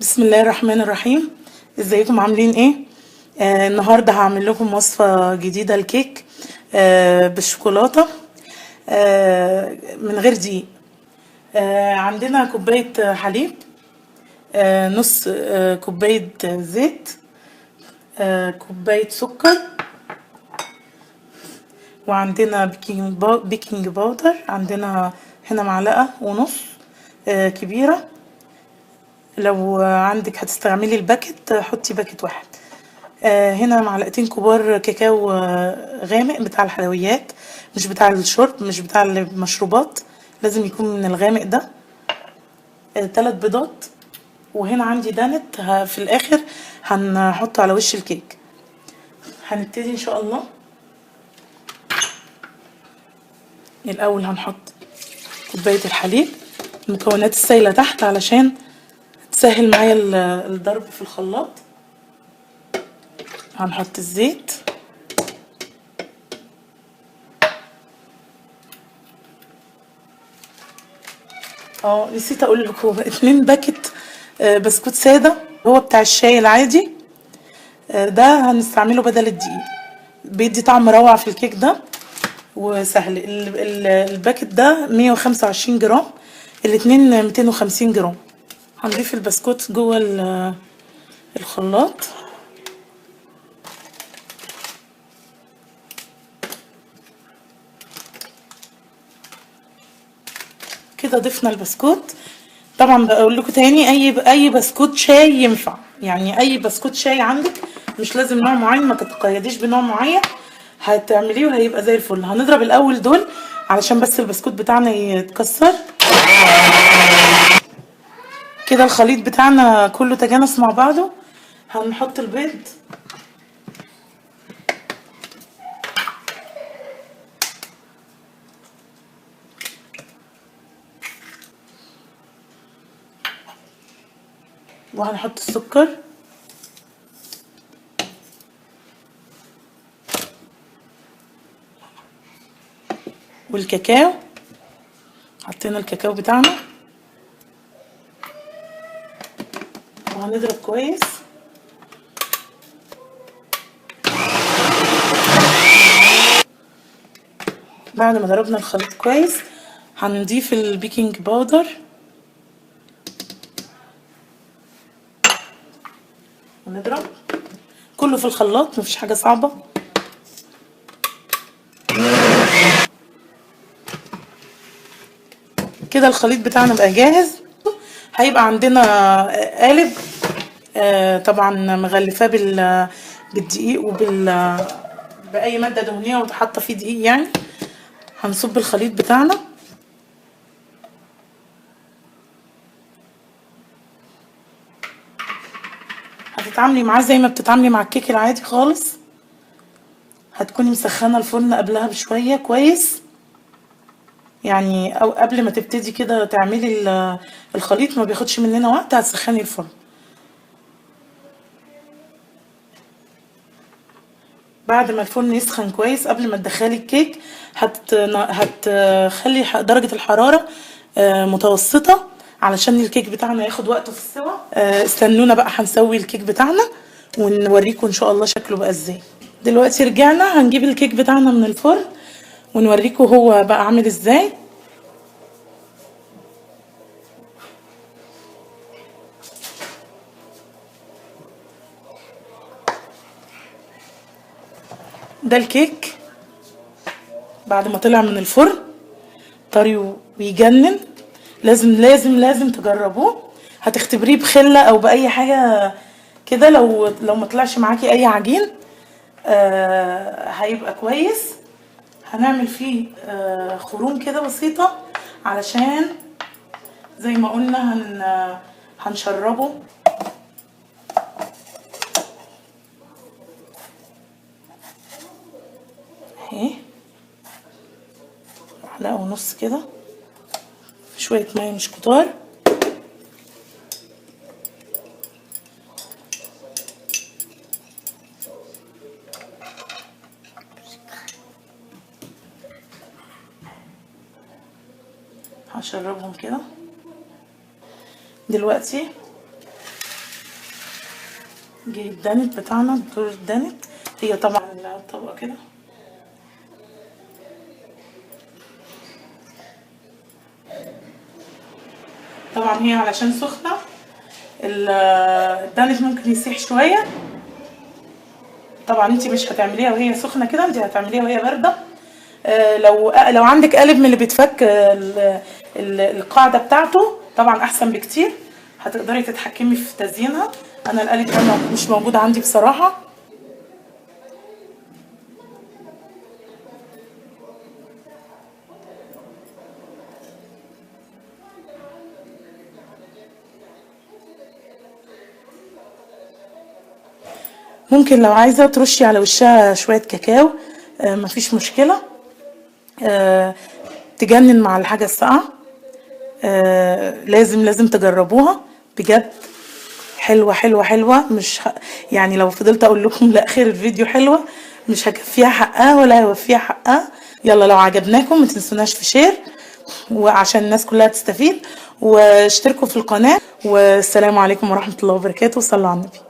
بسم الله الرحمن الرحيم. ازيكم عاملين ايه؟ النهارده هعمل لكم وصفة جديدة الكيك بالشوكولاتة من غير دقيق. عندنا كوباية حليب، نص كوباية زيت، كوباية سكر، وعندنا بيكنج باودر. عندنا هنا معلقة ونص كبيرة. لو عندك هتستعملي الباكت حطي باكت واحد. هنا معلقتين كبار كاكاو غامق بتاع الحلويات، مش بتاع الشرب، مش بتاع المشروبات، لازم يكون من الغامق ده. 3 بيضات. وهنا عندي دانت في الاخر هنحطه على وش الكيك. هنبتدي ان شاء الله. الاول هنحط كوبايه الحليب، المكونات السايله تحت علشان تسهل معايا الضرب في الخلاط. هنحط الزيت، نسيت اقول لكم 2 باكت بسكوت ساده، هو بتاع الشاي العادي. ده هنستعمله بدل الدقيق، بيدي طعم روعه في الكيك ده وسهل. الباكت ده 125 جرام، الاتنين 250 جرام. هنضيف البسكوت جوه الخلاط كده. ضفنا البسكوت. طبعا بقول لكم تاني، اي بسكوت شاي ينفع، يعني اي بسكوت شاي عندك، مش لازم نوع معين، ما تتقيديش بنوع معين، هتعمليه وهيبقى زي الفل. هنضرب الاول دول علشان بس البسكوت بتاعنا يتكسر كده. الخليط بتاعنا كله تجانس مع بعضه. هنحط البيض، وهنحط السكر، والكاكاو. حطينا الكاكاو بتاعنا وهنضرب كويس. بعد ما ضربنا الخليط كويس هنضيف البيكنج باودر ونضرب كله في الخلاط، مفيش حاجة صعبة. كده الخليط بتاعنا بقى جاهز. هيبقى عندنا قالب طبعا مغلفاه بالدقيق بأي مادة دهنية وحاطة فيه دقيق يعني. هنصب الخليط بتاعنا، هتتعاملي معاه زي ما بتتعاملي مع الكيك العادي خالص. هتكوني مسخنة الفرن قبلها بشوية كويس، يعني او قبل ما تبتدي كده تعملي الخليط، ما بياخدش مننا وقت. هتسخني الفرن. بعد ما الفرن يسخن كويس قبل ما تدخلي الكيك، هتخلي درجة الحرارة متوسطة علشان الكيك بتاعنا ياخد وقته في السوا. استنونا بقى، هنسوي الكيك بتاعنا ونوريكم ان شاء الله شكله بقى ازاي. دلوقتي رجعنا، هنجيب الكيك بتاعنا من الفرن ونوريكم هو بقى عامل ازاي. ده الكيك بعد ما طلع من الفرن، طري ويجنن. لازم لازم لازم تجربوه. هتختبريه بخلة او باي حاجة كده. لو ما طلعش معاكي اي عجين هيبقى كويس. هنعمل فيه خروم كده بسيطة علشان زي ما قلنا هنشربه. اهي معلقة ونص كده، شوية مية مش كتار. هشربهم كده. دلوقتي جه الدانت بتاعنا، دور الدانت. هي طبعا الطبقة كده طبعا هي علشان سخنة الدانت ممكن يسيح شوية. طبعا انت مش هتعمليها وهي سخنة كده، انت هتعمليها وهي باردة. لو عندك قالب من اللي بيتفك القاعدة بتاعته طبعا احسن بكتير، هتقدري تتحكمي في تزيينها. انا القالب ده مش موجود عندي بصراحة. ممكن لو عايزة ترشي على وشها شوية كاكاو، مفيش مشكلة. تجنن مع الحاجة الساقعة. لازم تجربوها بجد. حلوة حلوة حلوة، مش يعني لو فضلت اقول لكم لاخر الفيديو حلوة مش هكفيها حقها ولا هوفيها حقها. يلا لو عجبناكم ما تنسوناش في شير، وعشان الناس كلها تستفيد، واشتركوا في القناة. والسلام عليكم ورحمة الله وبركاته. صلوا على النبي.